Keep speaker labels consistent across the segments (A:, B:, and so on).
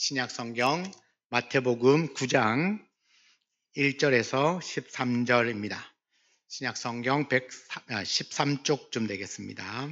A: 신약성경 마태복음 9장 1절에서 13절입니다. 신약성경 113쪽쯤 되겠습니다.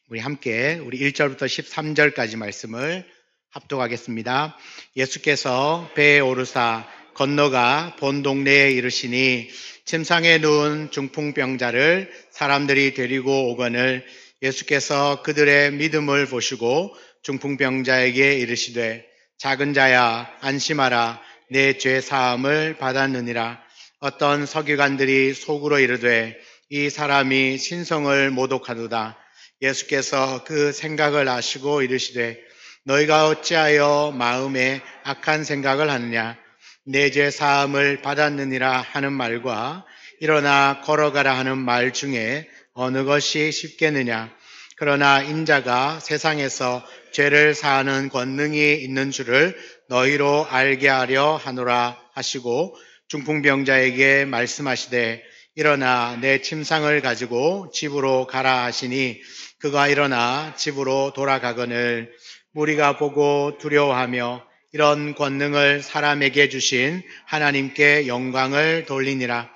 A: 우리 함께 우리 1절부터 13절까지 말씀을 합독하겠습니다. 예수께서 배에 오르사 건너가 본 동네에 이르시니 침상에 누운 중풍병자를 사람들이 데리고 오거늘 예수께서 그들의 믿음을 보시고 중풍병자에게 이르시되 작은 자야 안심하라 내 죄 사함을 받았느니라. 어떤 서기관들이 속으로 이르되 이 사람이 신성을 모독하도다. 예수께서 그 생각을 아시고 이르시되 너희가 어찌하여 마음에 악한 생각을 하느냐. 내 죄 사함을 받았느니라 하는 말과 일어나 걸어가라 하는 말 중에 어느 것이 쉽겠느냐. 그러나 인자가 세상에서 죄를 사하는 권능이 있는 줄을 너희로 알게 하려 하노라 하시고 중풍병자에게 말씀하시되 일어나 내 침상을 가지고 집으로 가라 하시니 그가 일어나 집으로 돌아가거늘 무리가 보고 두려워하며 이런 권능을 사람에게 주신 하나님께 영광을 돌리니라.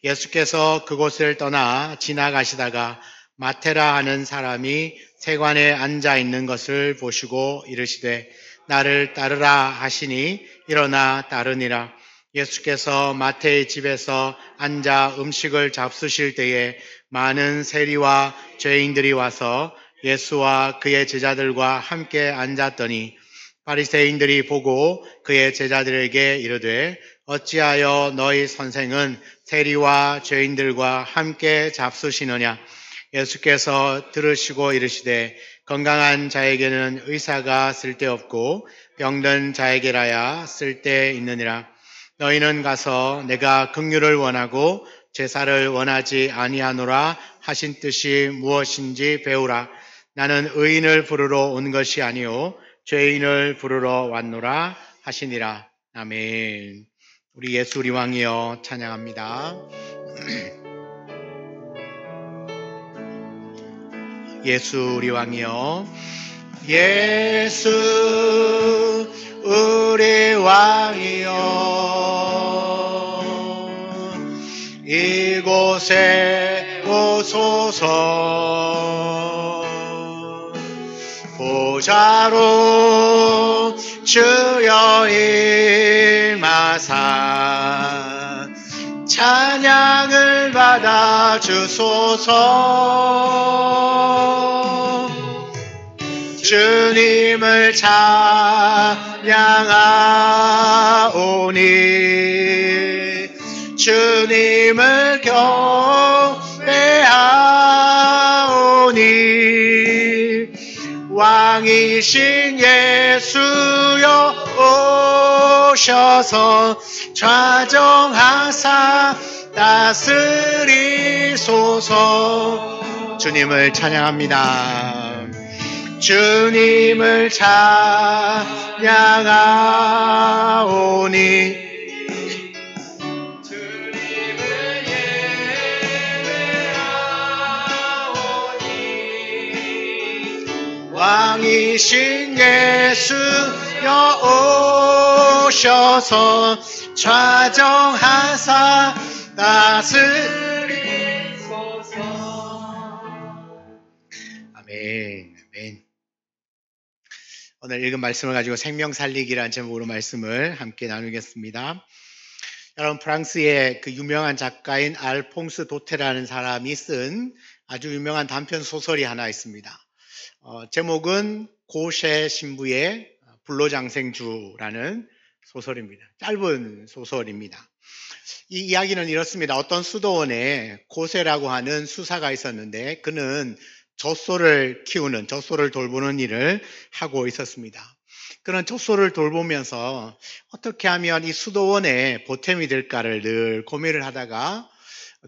A: 예수께서 그곳을 떠나 지나가시다가 마테라 하는 사람이 세관에 앉아 있는 것을 보시고 이르시되 나를 따르라 하시니 일어나 따르니라. 예수께서 마태의 집에서 앉아 음식을 잡수실 때에 많은 세리와 죄인들이 와서 예수와 그의 제자들과 함께 앉았더니 바리새인들이 보고 그의 제자들에게 이르되 어찌하여 너희 선생은 세리와 죄인들과 함께 잡수시느냐. 예수께서 들으시고 이르시되 건강한 자에게는 의사가 쓸데없고 병든 자에게라야 쓸데있느니라. 너희는 가서 내가 긍휼을 원하고 제사를 원하지 아니하노라 하신 뜻이 무엇인지 배우라. 나는 의인을 부르러 온 것이 아니요 죄인을 부르러 왔노라 하시니라. 아멘. 우리 예수 우리 왕이여 찬양합니다. 예수 우리 왕이여 예수 우리 왕이여 이곳에 오소서. 보좌로 주여 임하사 찬양을 받아 주소서. 주님을 찬양하오니 주님을 경배하오니 왕이신 예수여 오셔서 좌정하사 다스리소서. 주님을 찬양합니다. 주님을 찬양하오니 주님을 예배하오니 왕이신 예수여 오셔서 좌정하사 다스리소서. 아멘. 아멘. 오늘 읽은 말씀을 가지고 생명 살리기라는 제목으로 말씀을 함께 나누겠습니다. 여러분, 프랑스의 그 유명한 작가인 알퐁스 도테라는 사람이 쓴 아주 유명한 단편 소설이 하나 있습니다. 제목은 고셰 신부의 불로장생주라는 소설입니다. 짧은 소설입니다. 이 이야기는 이렇습니다. 어떤 수도원에 고세라고 하는 수사가 있었는데 그는 젖소를 키우는, 젖소를 돌보는 일을 하고 있었습니다. 그런 젖소를 돌보면서 어떻게 하면 이 수도원에 보탬이 될까를 늘 고민을 하다가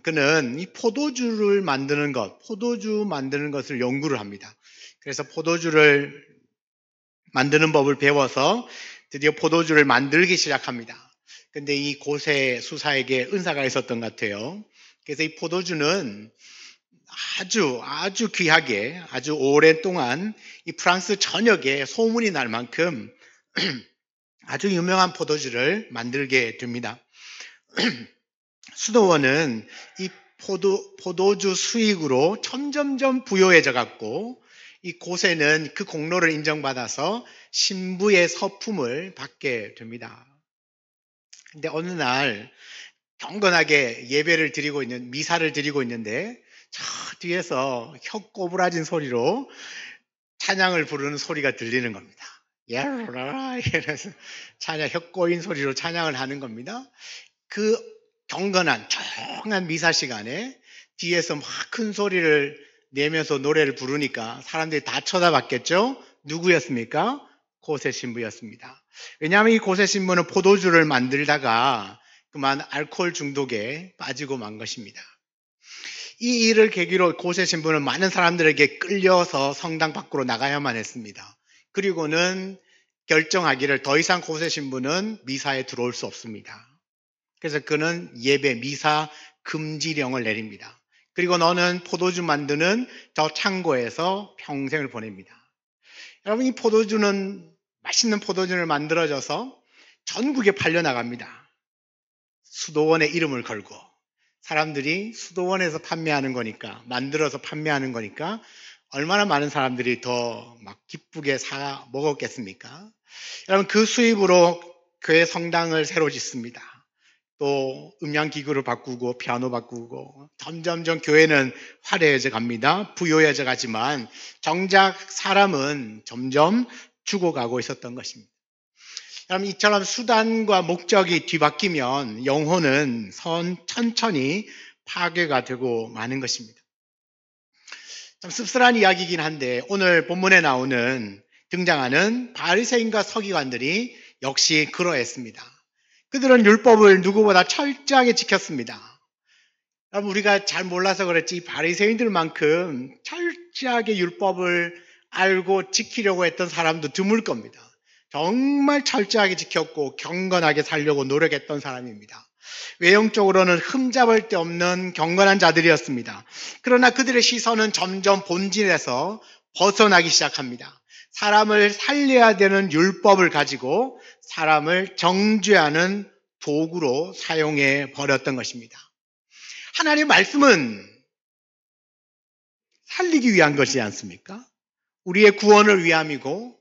A: 그는 이 포도주 만드는 것을 연구를 합니다. 그래서 포도주를 만드는 법을 배워서 드디어 포도주를 만들기 시작합니다. 근데 이 고세 수사에게 은사가 있었던 것 같아요. 그래서 이 포도주는 아주 귀하게 아주 오랫동안 이 프랑스 전역에 소문이 날 만큼 아주 유명한 포도주를 만들게 됩니다. 수도원은 이 포도주 수익으로 점점점 부유해져 갔고, 이 고세는 그 공로를 인정받아서 신부의 서품을 받게 됩니다. 근데 어느 날 경건하게 예배를 드리고 있는, 미사를 드리고 있는데 저 뒤에서 혀 꼬부라진 소리로 찬양을 부르는 소리가 들리는 겁니다. 예라라 이래서 찬양, 혀 꼬인 소리로 찬양을 하는 겁니다. 그 경건한 조용한 미사 시간에 뒤에서 막 큰 소리를 내면서 노래를 부르니까 사람들이 다 쳐다봤겠죠? 누구였습니까? 고세 신부였습니다. 왜냐하면 이 고세 신부는 포도주를 만들다가 그만 알코올 중독에 빠지고 만 것입니다. 이 일을 계기로 고세 신부는 많은 사람들에게 끌려서 성당 밖으로 나가야만 했습니다. 그리고는 결정하기를 더 이상 고세 신부는 미사에 들어올 수 없습니다. 그래서 그는 예배, 미사 금지령을 내립니다. 그리고 너는 포도주 만드는 저 창고에서 평생을 보냅니다. 여러분, 이 포도주는, 맛있는 포도주를 만들어져서 전국에 팔려나갑니다. 수도원의 이름을 걸고. 사람들이 수도원에서 판매하는 거니까, 만들어서 판매하는 거니까 얼마나 많은 사람들이 더 막 기쁘게 사 먹었겠습니까? 여러분, 그 수입으로 교회 성당을 새로 짓습니다. 또 음향기구를 바꾸고 피아노 바꾸고 점점점 교회는 화려해져 갑니다. 부유해져 가지만 정작 사람은 점점 죽어가고 있었던 것입니다. 여러분, 이처럼 수단과 목적이 뒤바뀌면 영혼은 천천히 파괴가 되고 마는 것입니다. 좀 씁쓸한 이야기이긴 한데 오늘 본문에 등장하는 바리새인과 서기관들이 역시 그러했습니다. 그들은 율법을 누구보다 철저하게 지켰습니다. 여러분, 우리가 잘 몰라서 그랬지 바리새인들만큼 철저하게 율법을 알고 지키려고 했던 사람도 드물 겁니다. 정말 철저하게 지켰고 경건하게 살려고 노력했던 사람입니다. 외형적으로는 흠잡을 데 없는 경건한 자들이었습니다. 그러나 그들의 시선은 점점 본질에서 벗어나기 시작합니다. 사람을 살려야 되는 율법을 가지고 사람을 정죄하는 도구로 사용해 버렸던 것입니다. 하나님의 말씀은 살리기 위한 것이지 않습니까? 우리의 구원을 위함이고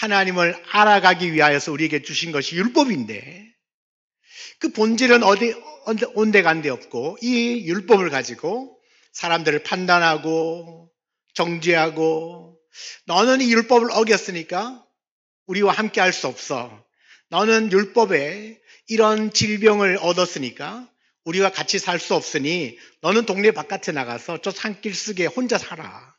A: 하나님을 알아가기 위하여서 우리에게 주신 것이 율법인데 그 본질은 온데간데 없고 이 율법을 가지고 사람들을 판단하고 정죄하고 너는 이 율법을 어겼으니까 우리와 함께 할 수 없어. 너는 율법에 이런 질병을 얻었으니까 우리와 같이 살 수 없으니 너는 동네 바깥에 나가서 저 산길 쓰게 혼자 살아.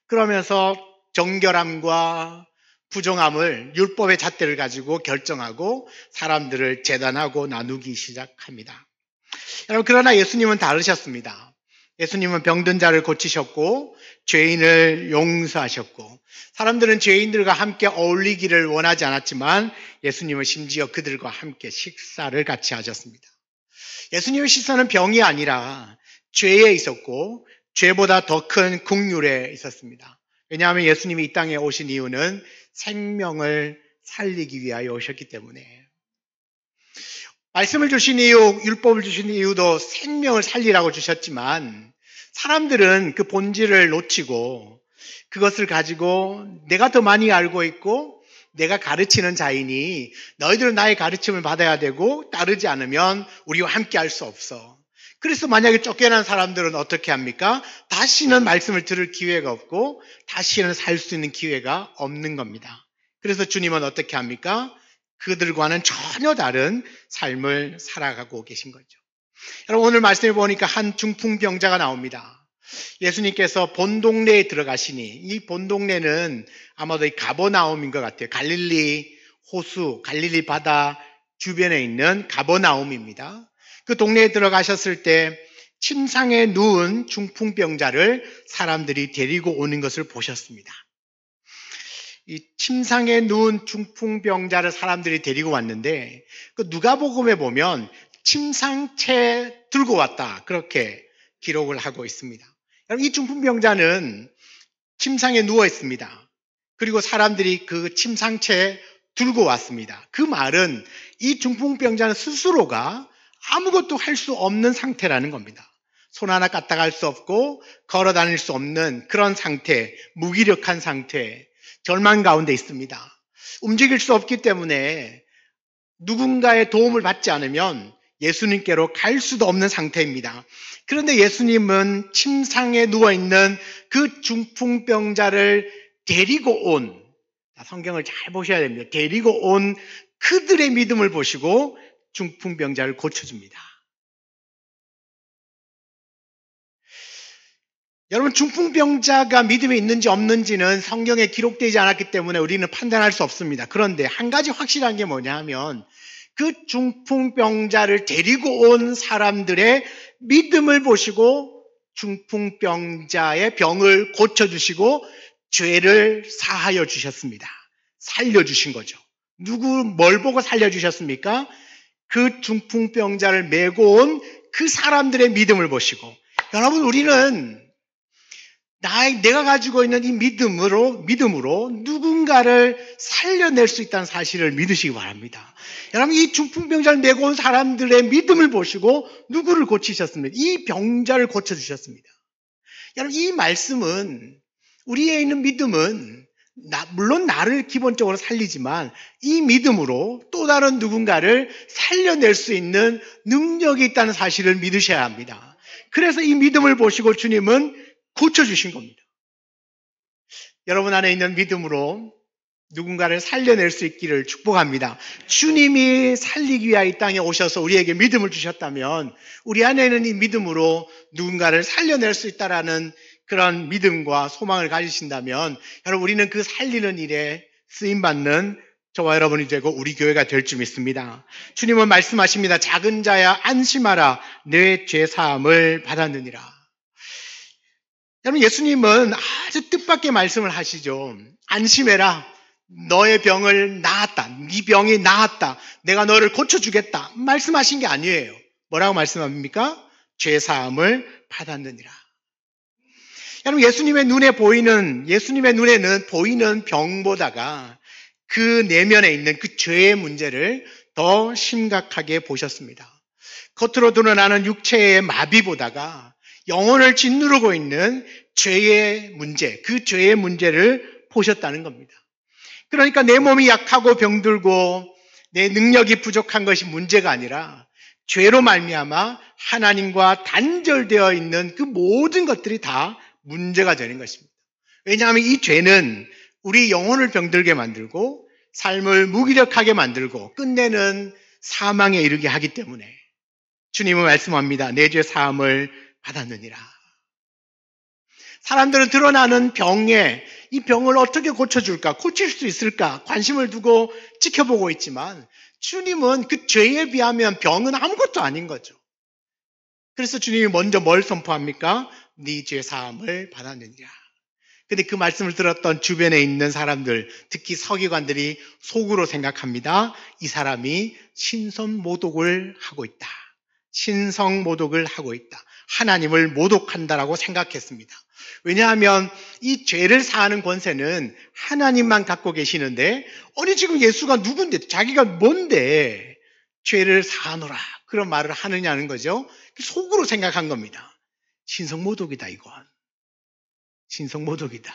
A: 그러면서 정결함과 부정함을 율법의 잣대를 가지고 결정하고 사람들을 재단하고 나누기 시작합니다. 여러분, 그러나 예수님은 다르셨습니다. 예수님은 병든 자를 고치셨고 죄인을 용서하셨고 사람들은 죄인들과 함께 어울리기를 원하지 않았지만 예수님은 심지어 그들과 함께 식사를 같이 하셨습니다. 예수님의 시선은 병이 아니라 죄에 있었고 죄보다 더 큰 긍휼에 있었습니다. 왜냐하면 예수님이 이 땅에 오신 이유는 생명을 살리기 위하여 오셨기 때문에. 말씀을 주신 이유, 율법을 주신 이유도 생명을 살리라고 주셨지만 사람들은 그 본질을 놓치고 그것을 가지고 내가 더 많이 알고 있고 내가 가르치는 자이니 너희들은 나의 가르침을 받아야 되고 따르지 않으면 우리와 함께 할 수 없어. 그래서 만약에 쫓겨난 사람들은 어떻게 합니까? 다시는 말씀을 들을 기회가 없고 다시는 살 수 있는 기회가 없는 겁니다. 그래서 주님은 어떻게 합니까? 그들과는 전혀 다른 삶을 살아가고 계신 거죠. 여러분, 오늘 말씀해 보니까 한 중풍병자가 나옵니다. 예수님께서 본 동네에 들어가시니 이 본 동네는 아마도 이 가버나움인 것 같아요. 갈릴리 호수, 갈릴리 바다 주변에 있는 가버나움입니다. 그 동네에 들어가셨을 때 침상에 누운 중풍병자를 사람들이 데리고 오는 것을 보셨습니다. 이 침상에 누운 중풍병자를 사람들이 데리고 왔는데 그 누가복음에 보면 침상채 들고 왔다 그렇게 기록을 하고 있습니다. 여러분, 이 중풍병자는 침상에 누워 있습니다. 그리고 사람들이 그 침상채 들고 왔습니다. 그 말은 이 중풍병자는 스스로가 아무것도 할 수 없는 상태라는 겁니다. 손 하나 까딱할 수 없고 걸어 다닐 수 없는 그런 상태, 무기력한 상태, 절망 가운데 있습니다. 움직일 수 없기 때문에 누군가의 도움을 받지 않으면 예수님께로 갈 수도 없는 상태입니다. 그런데 예수님은 침상에 누워있는 그 중풍병자를 데리고 온, 성경을 잘 보셔야 됩니다. 데리고 온 그들의 믿음을 보시고 중풍병자를 고쳐줍니다. 여러분, 중풍병자가 믿음이 있는지 없는지는 성경에 기록되지 않았기 때문에 우리는 판단할 수 없습니다. 그런데 한 가지 확실한 게 뭐냐 하면 그 중풍병자를 데리고 온 사람들의 믿음을 보시고 중풍병자의 병을 고쳐주시고 죄를 사하여 주셨습니다. 살려주신 거죠. 뭘 보고 살려주셨습니까? 그 중풍병자를 메고 온 그 사람들의 믿음을 보시고, 여러분, 우리는 내가 가지고 있는 이 믿음으로 누군가를 살려낼 수 있다는 사실을 믿으시기 바랍니다. 여러분, 이 중풍병자를 메고 온 사람들의 믿음을 보시고 누구를 고치셨습니까? 이 병자를 고쳐주셨습니다. 여러분, 이 말씀은, 우리에 있는 믿음은 물론 나를 기본적으로 살리지만 이 믿음으로 또 다른 누군가를 살려낼 수 있는 능력이 있다는 사실을 믿으셔야 합니다. 그래서 이 믿음을 보시고 주님은 고쳐주신 겁니다. 여러분 안에 있는 믿음으로 누군가를 살려낼 수 있기를 축복합니다. 주님이 살리기 위하여 이 땅에 오셔서 우리에게 믿음을 주셨다면 우리 안에 있는 이 믿음으로 누군가를 살려낼 수 있다라는 그런 믿음과 소망을 가지신다면 여러분, 우리는 그 살리는 일에 쓰임받는 저와 여러분이 되고 우리 교회가 될 줄 믿습니다. 주님은 말씀하십니다. 작은 자야 안심하라, 내 죄사함을 받았느니라. 여러분, 예수님은 아주 뜻밖의 말씀을 하시죠. 안심해라. 너의 병을 나았다. 네 병이 나았다. 내가 너를 고쳐주겠다. 말씀하신 게 아니에요. 뭐라고 말씀합니까? 죄사함을 받았느니라. 여러분, 예수님의 눈에는 보이는 병보다가 그 내면에 있는 그 죄의 문제를 더 심각하게 보셨습니다. 겉으로 드러나는 육체의 마비보다가 영혼을 짓누르고 있는 죄의 문제, 그 죄의 문제를 보셨다는 겁니다. 그러니까 내 몸이 약하고 병들고 내 능력이 부족한 것이 문제가 아니라 죄로 말미암아 하나님과 단절되어 있는 그 모든 것들이 다 문제가 되는 것입니다. 왜냐하면 이 죄는 우리 영혼을 병들게 만들고 삶을 무기력하게 만들고 끝내는 사망에 이르게 하기 때문에 주님은 말씀합니다. 내 죄 사함을 받았느니라. 사람들은 드러나는 이 병을 어떻게 고쳐줄까, 고칠 수 있을까 관심을 두고 지켜보고 있지만 주님은 그 죄에 비하면 병은 아무것도 아닌 거죠. 그래서 주님이 먼저 뭘 선포합니까? 네 죄 사함을 받았느니라. 근데 그 말씀을 들었던 주변에 있는 사람들, 특히 서기관들이 속으로 생각합니다. 이 사람이 신선모독을 하고 있다. 신성모독을 하고 있다. 하나님을 모독한다라고 생각했습니다. 왜냐하면 이 죄를 사하는 권세는 하나님만 갖고 계시는데 아니 지금 예수가 누군데, 자기가 뭔데 죄를 사하노라 그런 말을 하느냐는 거죠. 속으로 생각한 겁니다. 신성모독이다 이건. 신성모독이다.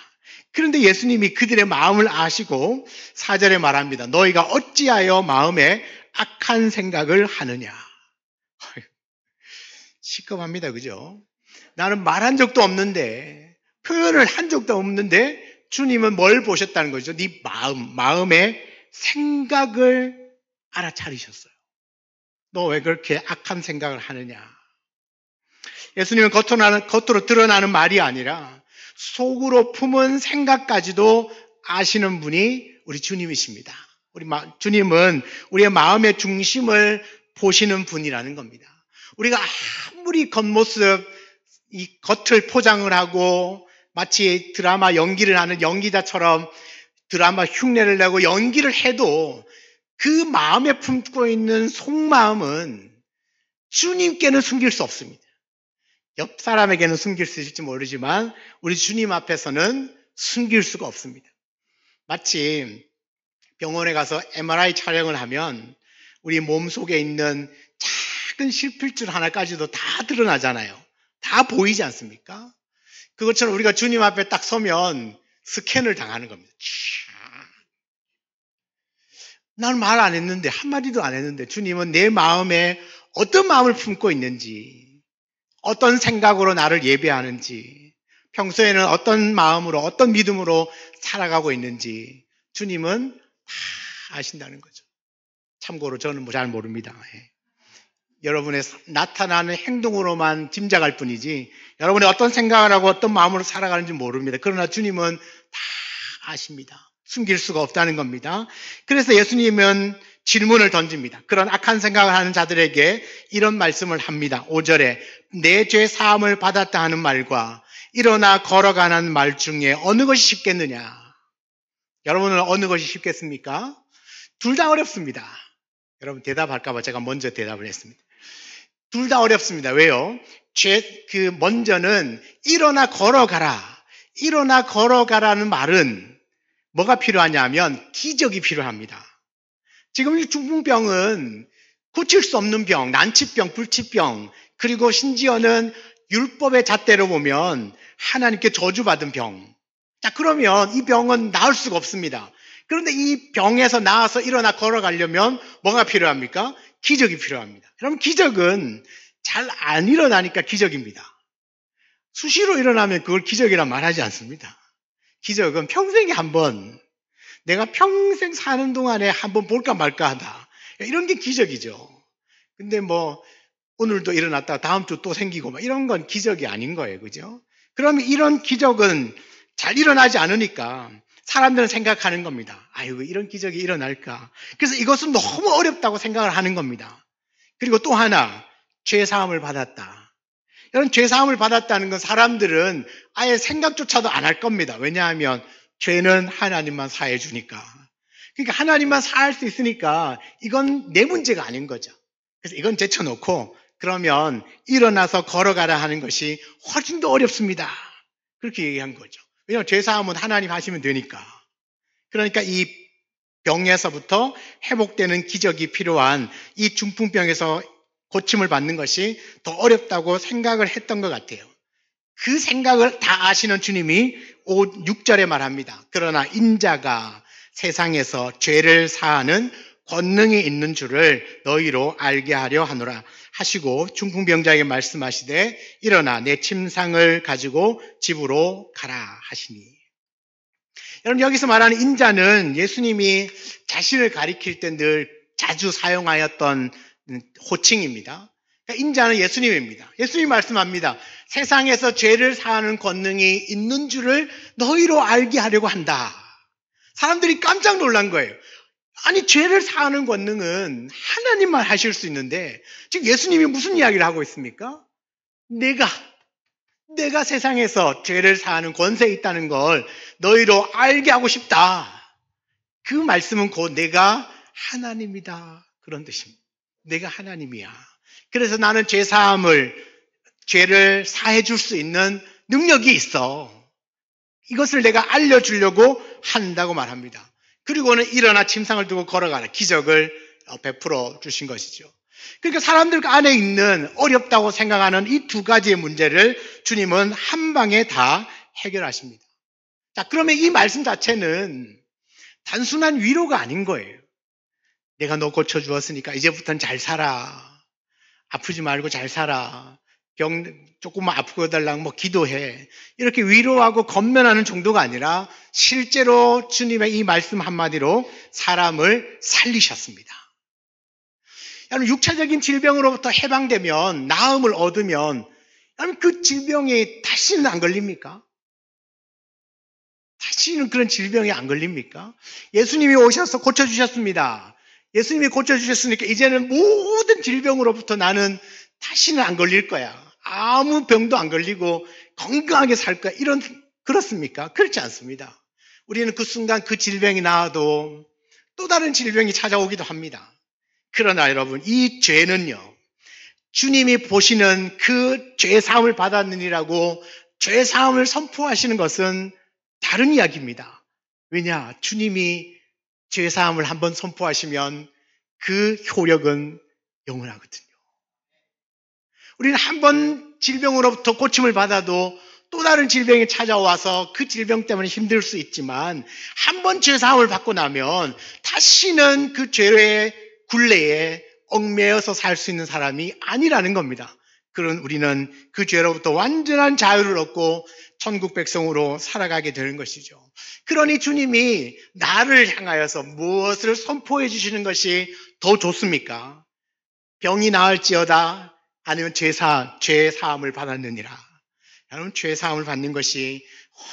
A: 그런데 예수님이 그들의 마음을 아시고 4절에 말합니다. 너희가 어찌하여 마음에 악한 생각을 하느냐. 시끄럽합니다. 그죠? 나는 말한 적도 없는데, 표현을 한 적도 없는데 주님은 뭘 보셨다는 거죠? 네 마음의 생각을 알아차리셨어요. 너 왜 그렇게 악한 생각을 하느냐? 예수님은 겉으로 드러나는 말이 아니라 속으로 품은 생각까지도 아시는 분이 우리 주님이십니다. 주님은 우리의 마음의 중심을 보시는 분이라는 겁니다. 우리가 아무리 겉모습, 이 겉을 포장을 하고 마치 드라마 연기를 하는 연기자처럼 드라마 흉내를 내고 연기를 해도 그 마음에 품고 있는 속마음은 주님께는 숨길 수 없습니다. 옆 사람에게는 숨길 수 있을지 모르지만 우리 주님 앞에서는 숨길 수가 없습니다. 마치 병원에 가서 MRI 촬영을 하면 우리 몸속에 있는 작은 실핏줄 하나까지도 다 드러나잖아요. 다 보이지 않습니까? 그것처럼 우리가 주님 앞에 딱 서면 스캔을 당하는 겁니다. 나는 말 안 했는데, 한마디도 안 했는데 주님은 내 마음에 어떤 마음을 품고 있는지, 어떤 생각으로 나를 예배하는지, 평소에는 어떤 마음으로, 어떤 믿음으로 살아가고 있는지 주님은 다 아신다는 거죠. 참고로 저는 잘 모릅니다. 여러분의 나타나는 행동으로만 짐작할 뿐이지 여러분이 어떤 생각을 하고 어떤 마음으로 살아가는지 모릅니다. 그러나 주님은 다 아십니다. 숨길 수가 없다는 겁니다. 그래서 예수님은 질문을 던집니다. 그런 악한 생각을 하는 자들에게 이런 말씀을 합니다. 5절에 내 죄 사함을 받았다 하는 말과 일어나 걸어가는 말 중에 어느 것이 쉽겠느냐? 여러분은 어느 것이 쉽겠습니까? 둘 다 어렵습니다. 여러분 대답할까 봐 제가 먼저 대답을 했습니다. 둘 다 어렵습니다. 왜요? 먼저는 일어나 걸어가라. 일어나 걸어가라는 말은 뭐가 필요하냐면 기적이 필요합니다. 지금 이 중풍병은 고칠 수 없는 병, 난치병, 불치병, 그리고 심지어는 율법의 잣대로 보면 하나님께 저주받은 병. 자, 그러면 이 병은 나을 수가 없습니다. 그런데 이 병에서 나와서 일어나 걸어가려면 뭐가 필요합니까? 기적이 필요합니다. 여러분, 기적은 잘 안 일어나니까 기적입니다. 수시로 일어나면 그걸 기적이라 말하지 않습니다. 기적은 평생에 한 번, 내가 평생 사는 동안에 한 번 볼까 말까 하다. 이런 게 기적이죠. 근데 오늘도 일어났다가 다음 주 또 생기고 이런 건 기적이 아닌 거예요. 그죠? 그러면 이런 기적은 잘 일어나지 않으니까 사람들은 생각하는 겁니다. 아이고, 이런 기적이 일어날까. 그래서 이것은 너무 어렵다고 생각을 하는 겁니다. 그리고 또 하나, 죄사함을 받았다. 이런 죄사함을 받았다는 건 사람들은 아예 생각조차도 안 할 겁니다. 왜냐하면 죄는 하나님만 사해 주니까. 그러니까 하나님만 사할 수 있으니까 이건 내 문제가 아닌 거죠. 그래서 이건 제쳐놓고 그러면 일어나서 걸어가라 하는 것이 훨씬 더 어렵습니다. 그렇게 얘기한 거죠. 왜냐하면 죄사함은 하나님 하시면 되니까. 그러니까 이 병에서부터 회복되는 기적이 필요한 이 중풍병에서 고침을 받는 것이 더 어렵다고 생각을 했던 것 같아요. 그 생각을 다 아시는 주님이 6절에 말합니다. 그러나 인자가 세상에서 죄를 사하는 권능이 있는 줄을 너희로 알게 하려 하노라 하시고 중풍병자에게 말씀하시되 일어나 내 침상을 가지고 집으로 가라 하시니. 여러분, 여기서 말하는 인자는 예수님이 자신을 가리킬 때 늘 자주 사용하였던 호칭입니다. 그러니까 인자는 예수님입니다. 예수님이 말씀합니다. 세상에서 죄를 사하는 권능이 있는 줄을 너희로 알게 하려고 한다. 사람들이 깜짝 놀란 거예요. 아니, 죄를 사하는 권능은 하나님만 하실 수 있는데 지금 예수님이 무슨 이야기를 하고 있습니까? 내가 세상에서 죄를 사하는 권세에 있다는 걸 너희로 알게 하고 싶다. 그 말씀은 곧 내가 하나님이다. 그런 뜻입니다. 내가 하나님이야. 그래서 나는 죄를 사해 줄 수 있는 능력이 있어. 이것을 내가 알려주려고 한다고 말합니다. 그리고는 일어나 침상을 두고 걸어가라. 기적을 베풀어 주신 것이죠. 그러니까 사람들 안에 있는 어렵다고 생각하는 이 두 가지의 문제를 주님은 한 방에 다 해결하십니다. 자, 그러면 이 말씀 자체는 단순한 위로가 아닌 거예요. 내가 너 고쳐주었으니까 이제부터는 잘 살아. 아프지 말고 잘 살아. 병 조금만 아프고 해달라고 기도해. 이렇게 위로하고 건면하는 정도가 아니라 실제로 주님의 이 말씀 한마디로 사람을 살리셨습니다. 여러분, 육체적인 질병으로부터 해방되면, 나음을 얻으면 여러분, 그 질병이 다시는 안 걸립니까? 다시는 그런 질병이 안 걸립니까? 예수님이 오셔서 고쳐주셨습니다. 예수님이 고쳐주셨으니까 이제는 모든 질병으로부터 나는 다시는 안 걸릴 거야. 아무 병도 안 걸리고 건강하게 살 거야. 그렇습니까? 그렇지 않습니다. 우리는 그 순간 그 질병이 나와도 또 다른 질병이 찾아오기도 합니다. 그러나 여러분, 이 죄는요, 주님이 보시는 그 죄사함을 받았느니라고 죄사함을 선포하시는 것은 다른 이야기입니다. 왜냐? 주님이 죄사함을 한번 선포하시면 그 효력은 영원하거든요. 우리는 한번 질병으로부터 고침을 받아도 또 다른 질병이 찾아와서 그 질병 때문에 힘들 수 있지만 한번 죄사함을 받고 나면 다시는 그 죄의 굴레에 얽매여서 살 수 있는 사람이 아니라는 겁니다. 그런 우리는 그 죄로부터 완전한 자유를 얻고 천국 백성으로 살아가게 되는 것이죠. 그러니 주님이 나를 향하여서 무엇을 선포해 주시는 것이 더 좋습니까? 병이 나을지어다, 아니면 죄 사함을 받았느니라. 여러분, 죄 사함을 받는 것이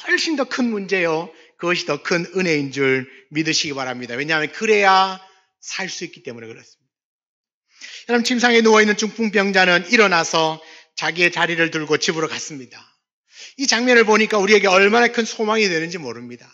A: 훨씬 더 큰 문제요. 그것이 더 큰 은혜인 줄 믿으시기 바랍니다. 왜냐하면 그래야 살 수 있기 때문에 그렇습니다. 여러분, 침상에 누워있는 중풍병자는 일어나서 자기의 자리를 들고 집으로 갔습니다. 이 장면을 보니까 우리에게 얼마나 큰 소망이 되는지 모릅니다.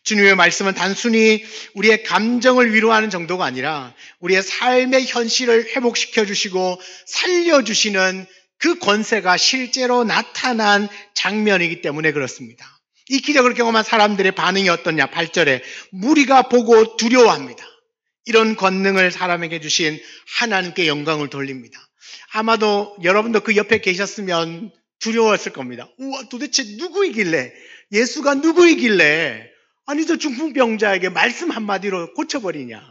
A: 주님의 말씀은 단순히 우리의 감정을 위로하는 정도가 아니라 우리의 삶의 현실을 회복시켜 주시고 살려주시는 그 권세가 실제로 나타난 장면이기 때문에 그렇습니다. 이 기적을 경험한 사람들의 반응이 어떠냐? 8절에 무리가 보고 두려워합니다. 이런 권능을 사람에게 주신 하나님께 영광을 돌립니다. 아마도 여러분도 그 옆에 계셨으면 두려웠을 겁니다. 우와, 도대체 누구이길래, 예수가 누구이길래 아니 저 중풍병자에게 말씀 한마디로 고쳐버리냐,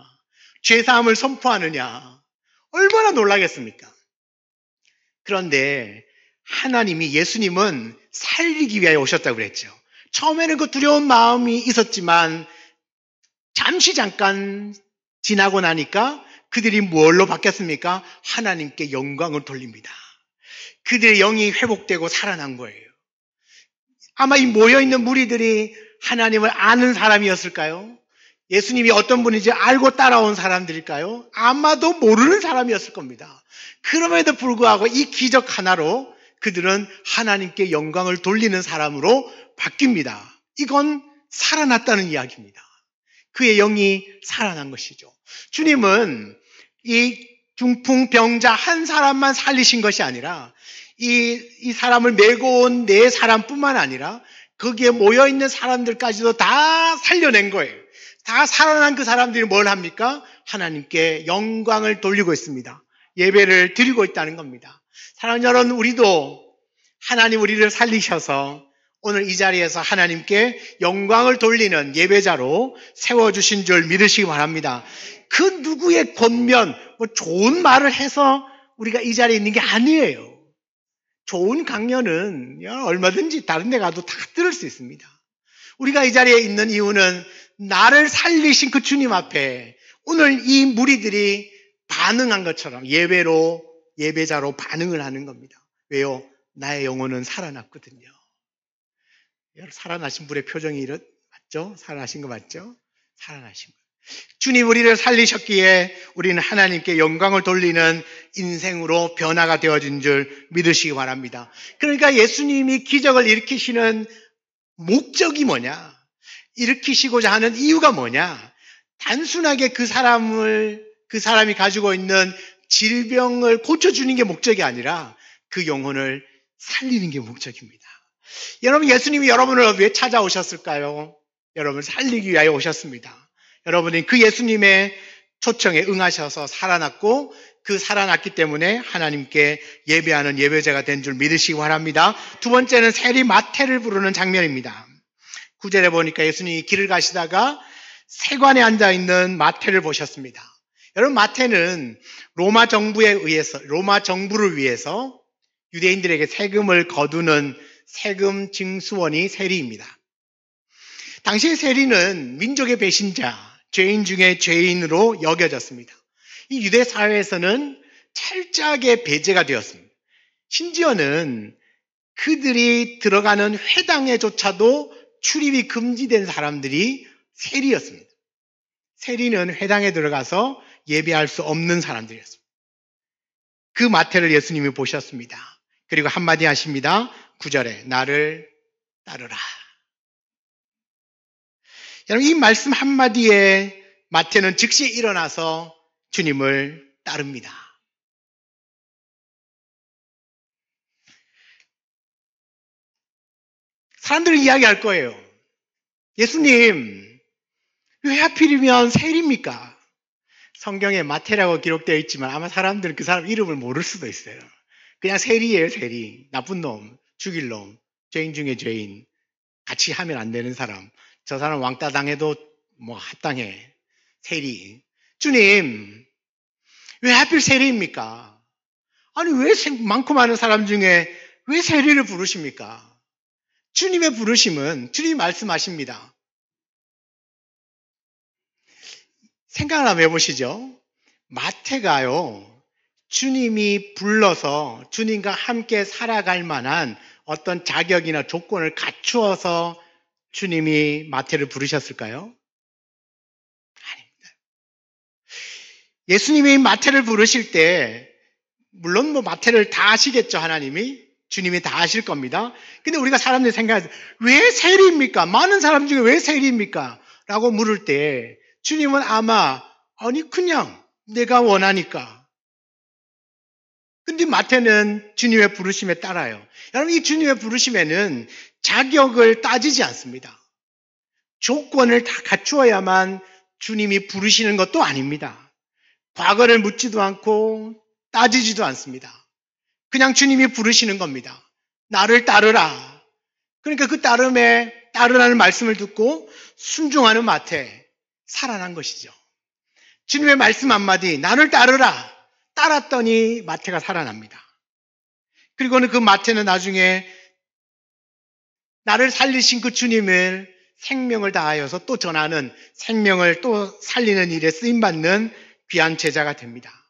A: 죄사함을 선포하느냐, 얼마나 놀라겠습니까? 그런데 하나님이, 예수님은 살리기 위하여 오셨다고 그랬죠. 처음에는 그 두려운 마음이 있었지만 잠깐 지나고 나니까 그들이 뭘로 바뀌었습니까? 하나님께 영광을 돌립니다. 그들의 영이 회복되고 살아난 거예요. 아마 이 모여있는 무리들이 하나님을 아는 사람이었을까요? 예수님이 어떤 분인지 알고 따라온 사람들일까요? 아마도 모르는 사람이었을 겁니다. 그럼에도 불구하고 이 기적 하나로 그들은 하나님께 영광을 돌리는 사람으로 바뀝니다. 이건 살아났다는 이야기입니다. 그의 영이 살아난 것이죠. 주님은 이 중풍병자 한 사람만 살리신 것이 아니라 이 사람을 메고 온 네 사람뿐만 아니라 거기에 모여있는 사람들까지도 다 살려낸 거예요. 다 살아난 그 사람들이 뭘 합니까? 하나님께 영광을 돌리고 있습니다. 예배를 드리고 있다는 겁니다. 사랑하는 여러분, 우리도 하나님 우리를 살리셔서 오늘 이 자리에서 하나님께 영광을 돌리는 예배자로 세워주신 줄 믿으시기 바랍니다. 그 누구의 권면, 좋은 말을 해서 우리가 이 자리에 있는 게 아니에요. 좋은 강연은 얼마든지 다른 데 가도 다 들을 수 있습니다. 우리가 이 자리에 있는 이유는 나를 살리신 그 주님 앞에 오늘 이 무리들이 반응한 것처럼 예배자로 반응을 하는 겁니다. 왜요? 나의 영혼은 살아났거든요. 살아나신 분의 표정이 맞죠? 살아나신 거 맞죠? 살아나신 거. 주님 우리를 살리셨기에 우리는 하나님께 영광을 돌리는 인생으로 변화가 되어진 줄 믿으시기 바랍니다. 그러니까 예수님이 기적을 일으키시는 목적이 뭐냐? 일으키시고자 하는 이유가 뭐냐? 단순하게 그 사람이 가지고 있는 질병을 고쳐주는 게 목적이 아니라 그 영혼을 살리는 게 목적입니다. 여러분, 예수님이 여러분을 왜 찾아오셨을까요? 여러분을 살리기 위하여 오셨습니다. 여러분이 그 예수님의 초청에 응하셔서 살아났고 그 살아났기 때문에 하나님께 예배하는 예배자가 된 줄 믿으시기 바랍니다. 두 번째는 세리 마태를 부르는 장면입니다. 9절에 보니까 예수님이 길을 가시다가 세관에 앉아있는 마태를 보셨습니다. 여러분, 마태는 로마 정부를 위해서 유대인들에게 세금을 거두는 세금 징수원이 세리입니다. 당시의 세리는 민족의 배신자, 죄인 중에 죄인으로 여겨졌습니다. 이 유대 사회에서는 철저하게 배제가 되었습니다. 심지어는 그들이 들어가는 회당에조차도 출입이 금지된 사람들이 세리였습니다. 세리는 회당에 들어가서 예배할 수 없는 사람들이었습니다. 그 마태를 예수님이 보셨습니다. 그리고 한마디 하십니다. 9절에 나를 따르라. 여러분, 이 말씀 한마디에 마태는 즉시 일어나서 주님을 따릅니다. 사람들은 이야기할 거예요. 예수님, 왜 하필이면 세일입니까? 성경에 마태라고 기록되어 있지만 아마 사람들은 그 사람 이름을 모를 수도 있어요. 그냥 세리예요, 세리. 나쁜 놈, 죽일 놈, 죄인 중에 죄인. 같이 하면 안 되는 사람. 저 사람 왕따 당해도 뭐 합당해. 세리. 주님, 왜 하필 세리입니까? 아니, 왜 많고 많은 사람 중에 왜 세리를 부르십니까? 주님의 부르심은 주님이 말씀하십니다. 생각을 한번 해보시죠. 마태가요, 주님이 불러서 주님과 함께 살아갈 만한 어떤 자격이나 조건을 갖추어서 주님이 마태를 부르셨을까요? 아닙니다. 예수님이 마태를 부르실 때 물론 뭐 마태를 다 아시겠죠, 하나님이. 주님이 다 아실 겁니다. 근데 우리가 사람들이 생각하죠. 왜 세리입니까? 많은 사람 중에 왜 세리입니까? 라고 물을 때 주님은 아마 아니 그냥 내가 원하니까. 근데 마태는 주님의 부르심에 따라요. 여러분, 이 주님의 부르심에는 자격을 따지지 않습니다. 조건을 다 갖추어야만 주님이 부르시는 것도 아닙니다. 과거를 묻지도 않고 따지지도 않습니다. 그냥 주님이 부르시는 겁니다. 나를 따르라. 그러니까 그 따르라는 말씀을 듣고 순종하는 마태, 살아난 것이죠. 주님의 말씀 한마디, 나를 따르라. 따랐더니 마태가 살아납니다. 그리고는 그 마태는 나중에 나를 살리신 그 주님을 생명을 다하여서 또 전하는, 생명을 또 살리는 일에 쓰임받는 귀한 제자가 됩니다.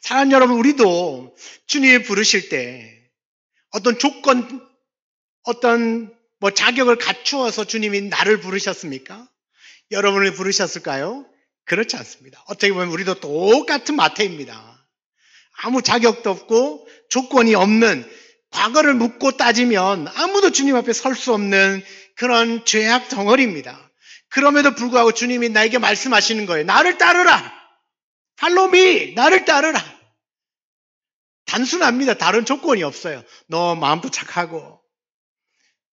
A: 사랑하는 여러분, 우리도 주님이 부르실 때 어떤 조건, 어떤 자격을 갖추어서 주님이 나를 부르셨습니까? 여러분을 부르셨을까요? 그렇지 않습니다. 어떻게 보면 우리도 똑같은 마태입니다. 아무 자격도 없고 조건이 없는, 과거를 묻고 따지면 아무도 주님 앞에 설 수 없는 그런 죄악 덩어리입니다. 그럼에도 불구하고 주님이 나에게 말씀하시는 거예요. 나를 따르라. Follow me. 나를 따르라. 단순합니다. 다른 조건이 없어요. 너 마음도 착하고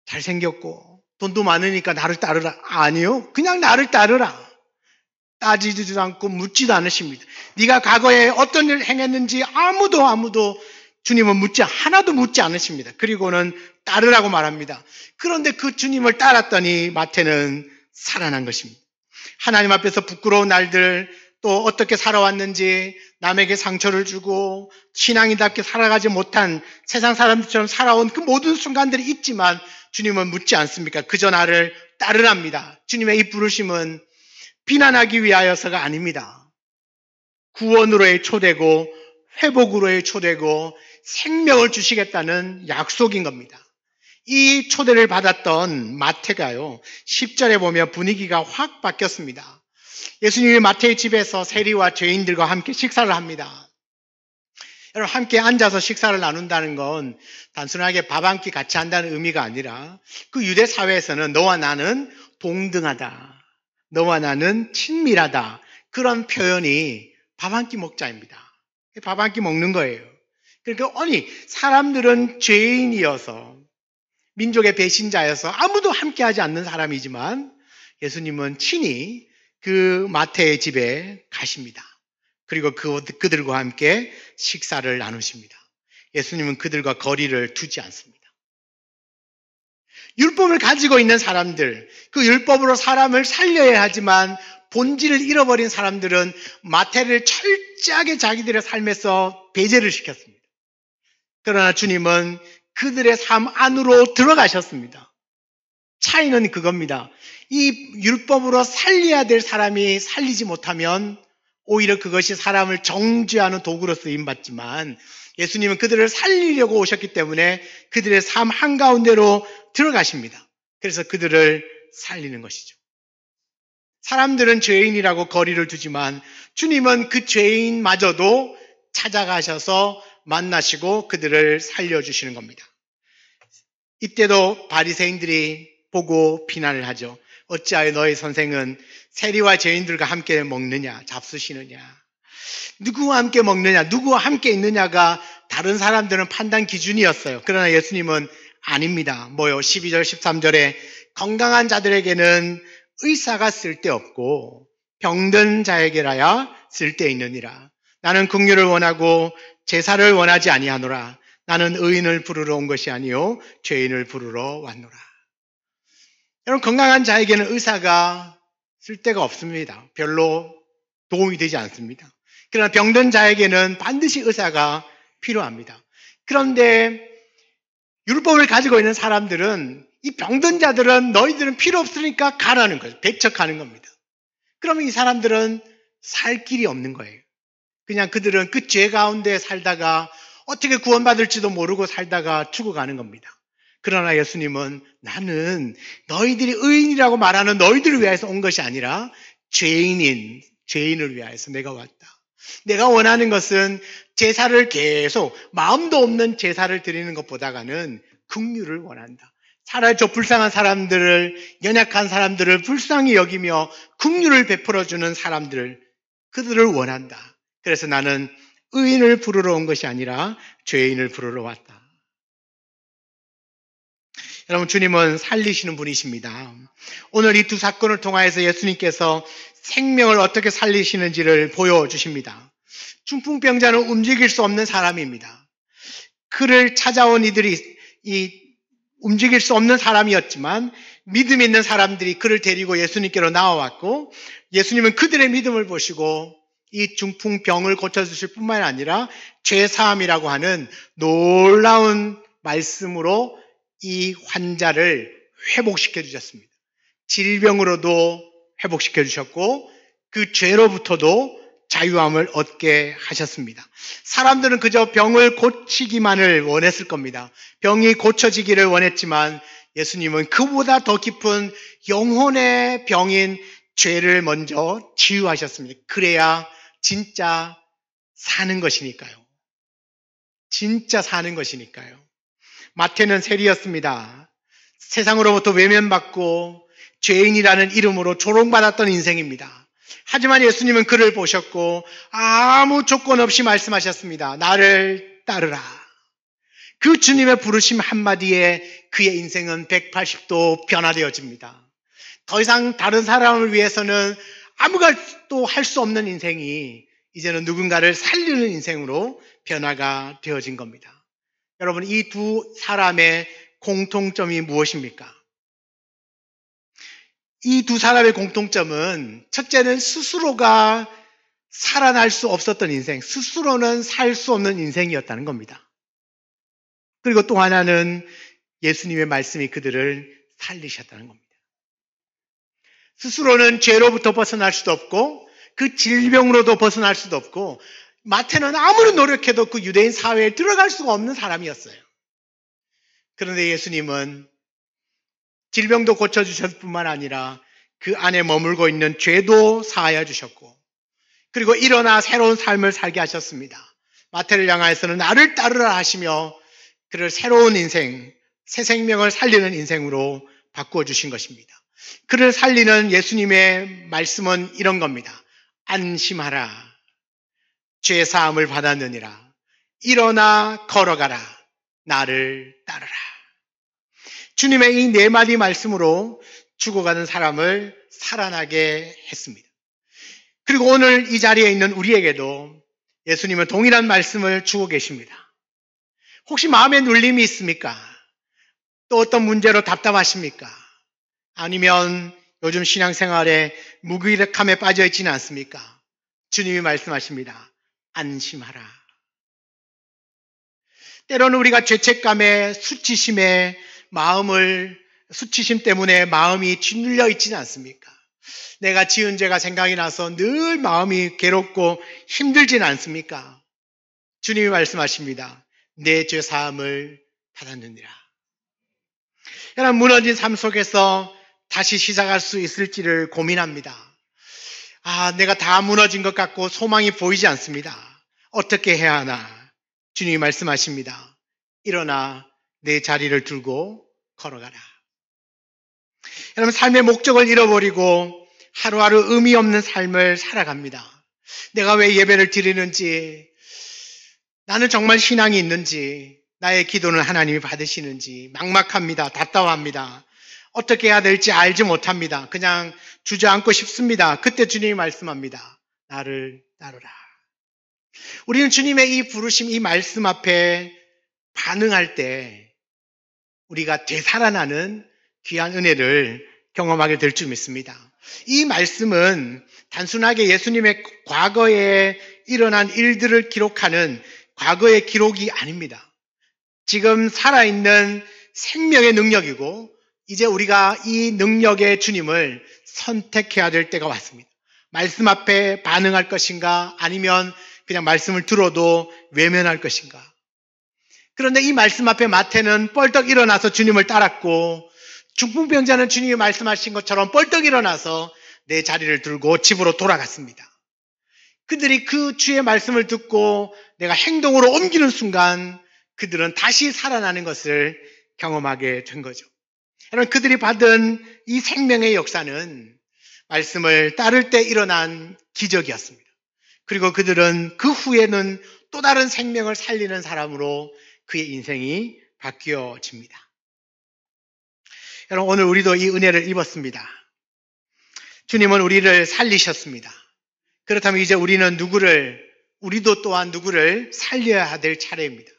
A: 잘생겼고 돈도 많으니까 나를 따르라. 아니요. 그냥 나를 따르라. 따지지도 않고 묻지도 않으십니다. 네가 과거에 어떤 일을 행했는지 아무도 주님은 하나도 묻지 않으십니다. 그리고는 따르라고 말합니다. 그런데 그 주님을 따랐더니 마태는 살아난 것입니다. 하나님 앞에서 부끄러운 날들, 또 어떻게 살아왔는지, 남에게 상처를 주고 신앙인답게 살아가지 못한 세상 사람들처럼 살아온 그 모든 순간들이 있지만 주님은 묻지 않습니까? 그저 나를 따르랍니다. 주님의 이 부르심은 비난하기 위하여서가 아닙니다. 구원으로의 초대고 회복으로의 초대고 생명을 주시겠다는 약속인 겁니다. 이 초대를 받았던 마태가요, 10절에 보면 분위기가 확 바뀌었습니다. 예수님이 마태의 집에서 세리와 죄인들과 함께 식사를 합니다. 여러분, 함께 앉아서 식사를 나눈다는 건 단순하게 밥 한 끼 같이 한다는 의미가 아니라 그 유대 사회에서는 너와 나는 동등하다, 너와 나는 친밀하다, 그런 표현이 밥 한 끼 먹자입니다. 밥 한 끼 먹는 거예요. 그러니까 아니, 사람들은 죄인이어서, 민족의 배신자여서 아무도 함께하지 않는 사람이지만 예수님은 친히 그 마태의 집에 가십니다. 그리고 그들과 함께 식사를 나누십니다. 예수님은 그들과 거리를 두지 않습니다. 율법을 가지고 있는 사람들, 그 율법으로 사람을 살려야 하지만 본질을 잃어버린 사람들은 마태를 철저하게 자기들의 삶에서 배제를 시켰습니다. 그러나 주님은 그들의 삶 안으로 들어가셨습니다. 차이는 그겁니다. 이 율법으로 살려야 될 사람이 살리지 못하면 오히려 그것이 사람을 정죄하는 도구로 쓰임받지만 예수님은 그들을 살리려고 오셨기 때문에 그들의 삶 한가운데로 들어가십니다. 그래서 그들을 살리는 것이죠. 사람들은 죄인이라고 거리를 두지만 주님은 그 죄인마저도 찾아가셔서 만나시고 그들을 살려주시는 겁니다. 이때도 바리새인들이 보고 비난을 하죠. 어찌하여 너희 선생은 세리와 죄인들과 함께 먹느냐, 잡수시느냐, 누구와 함께 먹느냐, 누구와 함께 있느냐가 다른 사람들은 판단 기준이었어요. 그러나 예수님은 아닙니다. 뭐요? 12절, 13절에 건강한 자들에게는 의사가 쓸데없고 병든 자에게라야 쓸데있느니라. 나는 긍휼을 원하고 제사를 원하지 아니하노라. 나는 의인을 부르러 온 것이 아니요 죄인을 부르러 왔노라. 여러분, 건강한 자에게는 의사가 쓸데가 없습니다. 별로 도움이 되지 않습니다. 그러나 병든 자에게는 반드시 의사가 필요합니다. 그런데 율법을 가지고 있는 사람들은 이 병든 자들은 너희들은 필요 없으니까 가라는 거예요. 배척하는 겁니다. 그러면 이 사람들은 살 길이 없는 거예요. 그냥 그들은 그 죄 가운데 살다가 어떻게 구원받을지도 모르고 살다가 죽어가는 겁니다. 그러나 예수님은 나는 너희들이 의인이라고 말하는 너희들을 위해서 온 것이 아니라 죄인을 위하여서 내가 왔다. 내가 원하는 것은 제사를 계속 마음도 없는 제사를 드리는 것보다는 긍휼을 원한다. 차라리 저 불쌍한 사람들을, 연약한 사람들을 불쌍히 여기며 긍휼을 베풀어주는 사람들을, 그들을 원한다. 그래서 나는 의인을 부르러 온 것이 아니라 죄인을 부르러 왔다. 여러분, 주님은 살리시는 분이십니다. 오늘 이 두 사건을 통하여서 예수님께서 생명을 어떻게 살리시는지를 보여주십니다. 중풍병자는 움직일 수 없는 사람입니다. 그를 찾아온 이들이 움직일 수 없는 사람이었지만 믿음 있는 사람들이 그를 데리고 예수님께로 나와왔고, 예수님은 그들의 믿음을 보시고 이 중풍병을 고쳐주실 뿐만 아니라 죄사함이라고 하는 놀라운 말씀으로 이 환자를 회복시켜 주셨습니다. 질병으로도 회복시켜 주셨고 그 죄로부터도 자유함을 얻게 하셨습니다. 사람들은 그저 병을 고치기만을 원했을 겁니다. 병이 고쳐지기를 원했지만 예수님은 그보다 더 깊은 영혼의 병인 죄를 먼저 치유하셨습니다. 그래야 진짜 사는 것이니까요. 진짜 사는 것이니까요. 마태는 세리였습니다. 세상으로부터 외면받고 죄인이라는 이름으로 조롱받았던 인생입니다. 하지만 예수님은 그를 보셨고 아무 조건 없이 말씀하셨습니다. 나를 따르라. 그 주님의 부르심 한마디에 그의 인생은 180도 변화되어집니다. 더 이상 다른 사람을 위해서는 아무것도 할 수 없는 인생이 이제는 누군가를 살리는 인생으로 변화가 되어진 겁니다. 여러분, 이 두 사람의 공통점이 무엇입니까? 이 두 사람의 공통점은 첫째는 스스로가 살아날 수 없었던 인생, 스스로는 살 수 없는 인생이었다는 겁니다. 그리고 또 하나는 예수님의 말씀이 그들을 살리셨다는 겁니다. 스스로는 죄로부터 벗어날 수도 없고 그 질병으로도 벗어날 수도 없고 마태는 아무리 노력해도 그 유대인 사회에 들어갈 수가 없는 사람이었어요. 그런데 예수님은 질병도 고쳐주셨을 뿐만 아니라 그 안에 머물고 있는 죄도 사하여 주셨고 그리고 일어나 새로운 삶을 살게 하셨습니다. 마태를 향하여서는 나를 따르라 하시며 그를 새로운 인생, 새 생명을 살리는 인생으로 바꾸어 주신 것입니다. 그를 살리는 예수님의 말씀은 이런 겁니다. 안심하라. 죄 사함을 받았느니라. 일어나 걸어가라. 나를 따르라. 주님의 이 네 마디 말씀으로 죽어가는 사람을 살아나게 했습니다. 그리고 오늘 이 자리에 있는 우리에게도 예수님은 동일한 말씀을 주고 계십니다. 혹시 마음에 눌림이 있습니까? 또 어떤 문제로 답답하십니까? 아니면 요즘 신앙생활에 무기력함에 빠져 있지는 않습니까? 주님이 말씀하십니다. 안심하라. 때로는 우리가 죄책감에 수치심 때문에 마음이 짓눌려 있지는 않습니까? 내가 지은 죄가 생각이 나서 늘 마음이 괴롭고 힘들지는 않습니까? 주님이 말씀하십니다. 내 죄 사함을 받았느니라. 여러분, 무너진 삶 속에서 다시 시작할 수 있을지를 고민합니다. 내가 다 무너진 것 같고 소망이 보이지 않습니다. 어떻게 해야 하나? 주님이 말씀하십니다. 일어나 내 자리를 들고 걸어가라. 여러분, 삶의 목적을 잃어버리고 하루하루 의미 없는 삶을 살아갑니다. 내가 왜 예배를 드리는지, 나는 정말 신앙이 있는지, 나의 기도는 하나님이 받으시는지 막막합니다. 답답합니다. 어떻게 해야 될지 알지 못합니다. 그냥 주저앉고 싶습니다. 그때 주님이 말씀합니다. 나를 따르라. 우리는 주님의 이 부르심, 이 말씀 앞에 반응할 때 우리가 되살아나는 귀한 은혜를 경험하게 될 줄 믿습니다. 이 말씀은 단순하게 예수님의 과거에 일어난 일들을 기록하는 과거의 기록이 아닙니다. 지금 살아있는 생명의 능력이고 이제 우리가 이 능력의 주님을 선택해야 될 때가 왔습니다. 말씀 앞에 반응할 것인가 아니면 그냥 말씀을 들어도 외면할 것인가. 그런데 이 말씀 앞에 마태는 뻘떡 일어나서 주님을 따랐고 중풍병자는 주님이 말씀하신 것처럼 뻘떡 일어나서 내 자리를 들고 집으로 돌아갔습니다. 그들이 그 주의 말씀을 듣고 내가 행동으로 옮기는 순간 그들은 다시 살아나는 것을 경험하게 된 거죠. 여러분, 그들이 받은 이 생명의 역사는 말씀을 따를 때 일어난 기적이었습니다. 그리고 그들은 그 후에는 또 다른 생명을 살리는 사람으로 그의 인생이 바뀌어집니다. 여러분, 오늘 우리도 이 은혜를 입었습니다. 주님은 우리를 살리셨습니다. 그렇다면 이제 우리도 또한 누구를 살려야 될 차례입니다.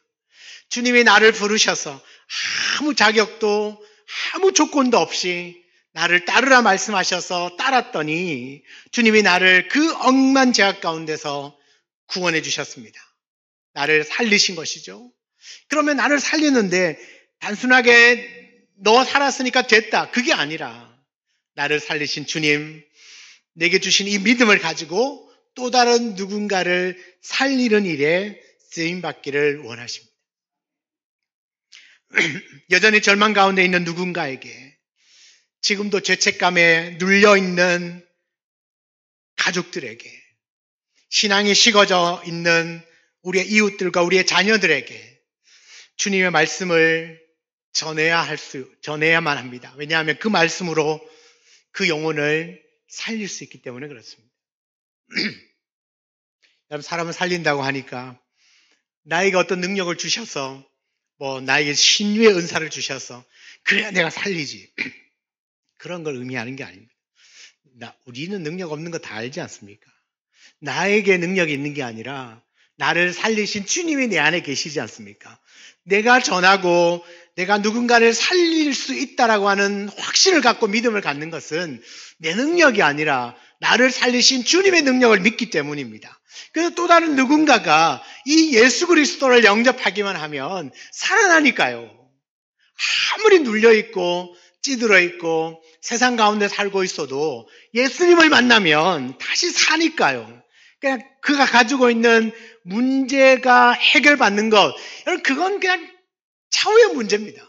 A: 주님이 나를 부르셔서 아무 자격도 아무 조건도 없이 나를 따르라 말씀하셔서 따랐더니 주님이 나를 그 억만 죄악 가운데서 구원해 주셨습니다. 나를 살리신 것이죠. 그러면 나를 살리는데 단순하게 너 살았으니까 됐다. 그게 아니라 나를 살리신 주님, 내게 주신 이 믿음을 가지고 또 다른 누군가를 살리는 일에 쓰임받기를 원하십니다. 여전히 절망 가운데 있는 누군가에게 지금도 죄책감에 눌려있는 가족들에게 신앙이 식어져 있는 우리의 이웃들과 우리의 자녀들에게 주님의 말씀을 전해야만 합니다. 왜냐하면 그 말씀으로 그 영혼을 살릴 수 있기 때문에 그렇습니다. 여러분, 사람을 살린다고 하니까 나에게 어떤 능력을 주셔서 나에게 신유의 은사를 주셔서 그래야 내가 살리지. 그런 걸 의미하는 게 아닙니다. 우리는 능력 없는 거 다 알지 않습니까? 나에게 능력이 있는 게 아니라 나를 살리신 주님이 내 안에 계시지 않습니까? 내가 전하고 내가 누군가를 살릴 수 있다라고 하는 확신을 갖고 믿음을 갖는 것은 내 능력이 아니라 나를 살리신 주님의 능력을 믿기 때문입니다. 그래서 또 다른 누군가가 이 예수 그리스도를 영접하기만 하면 살아나니까요. 아무리 눌려있고 찌들어있고 세상 가운데 살고 있어도 예수님을 만나면 다시 사니까요. 그냥 그가 가지고 있는 문제가 해결받는 것, 여러분, 그건 그냥 차후의 문제입니다.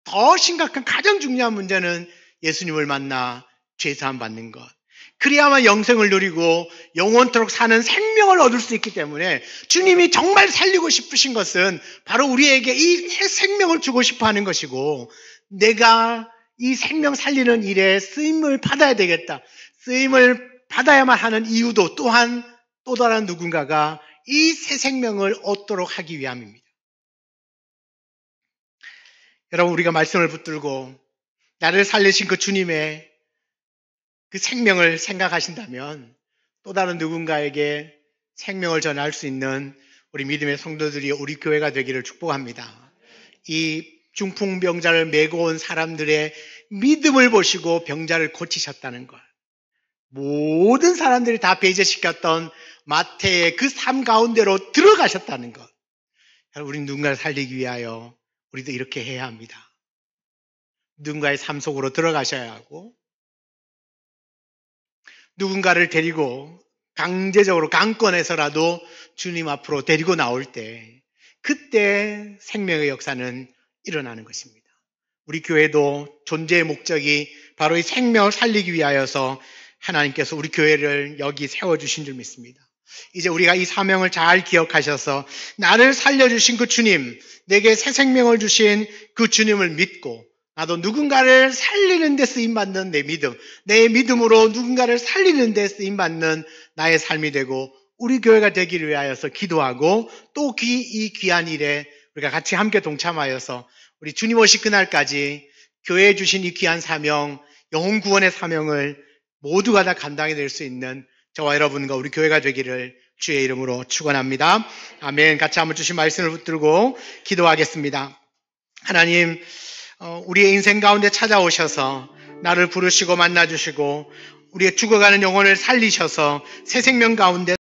A: 더 심각한 가장 중요한 문제는 예수님을 만나 죄사함 받는 것. 그래야만 영생을 누리고 영원토록 사는 생명을 얻을 수 있기 때문에 주님이 정말 살리고 싶으신 것은 바로 우리에게 이 생명을 주고 싶어 하는 것이고, 내가 이 생명 살리는 일에 쓰임을 받아야 되겠다. 쓰임을 받아야만 하는 이유도 또한 또 다른 누군가가 이 새 생명을 얻도록 하기 위함입니다. 여러분, 우리가 말씀을 붙들고 나를 살리신 그 주님의 그 생명을 생각하신다면 또 다른 누군가에게 생명을 전할 수 있는 우리 믿음의 성도들이 우리 교회가 되기를 축복합니다. 이 중풍병자를 메고 온 사람들의 믿음을 보시고 병자를 고치셨다는 것, 모든 사람들이 다 배제시켰던 마태의 그 삶 가운데로 들어가셨다는 것, 우리는 누군가를 살리기 위하여 우리도 이렇게 해야 합니다. 누군가의 삶 속으로 들어가셔야 하고, 누군가를 데리고 강제적으로 강권해서라도 주님 앞으로 데리고 나올 때, 그때 생명의 역사는 일어나는 것입니다. 우리 교회도 존재의 목적이 바로 이 생명을 살리기 위하여서 하나님께서 우리 교회를 여기 세워주신 줄 믿습니다. 이제 우리가 이 사명을 잘 기억하셔서 나를 살려주신 그 주님, 내게 새 생명을 주신 그 주님을 믿고 나도 누군가를 살리는 데 쓰임받는 내 믿음, 내 믿음으로 누군가를 살리는 데 쓰임받는 나의 삶이 되고 우리 교회가 되기를 위하여서 기도하고 또 이 귀한 일에 우리가 같이 함께 동참하여서 우리 주님 오실 그날까지 교회에 주신 이 귀한 사명, 영혼 구원의 사명을 모두가 다 감당해 낼 수 있는 저와 여러분과 우리 교회가 되기를 주의 이름으로 축원합니다. 아멘. 같이 한번 주신 말씀을 붙들고 기도하겠습니다. 하나님, 우리의 인생 가운데 찾아오셔서 나를 부르시고 만나주시고 우리의 죽어가는 영혼을 살리셔서 새 생명 가운데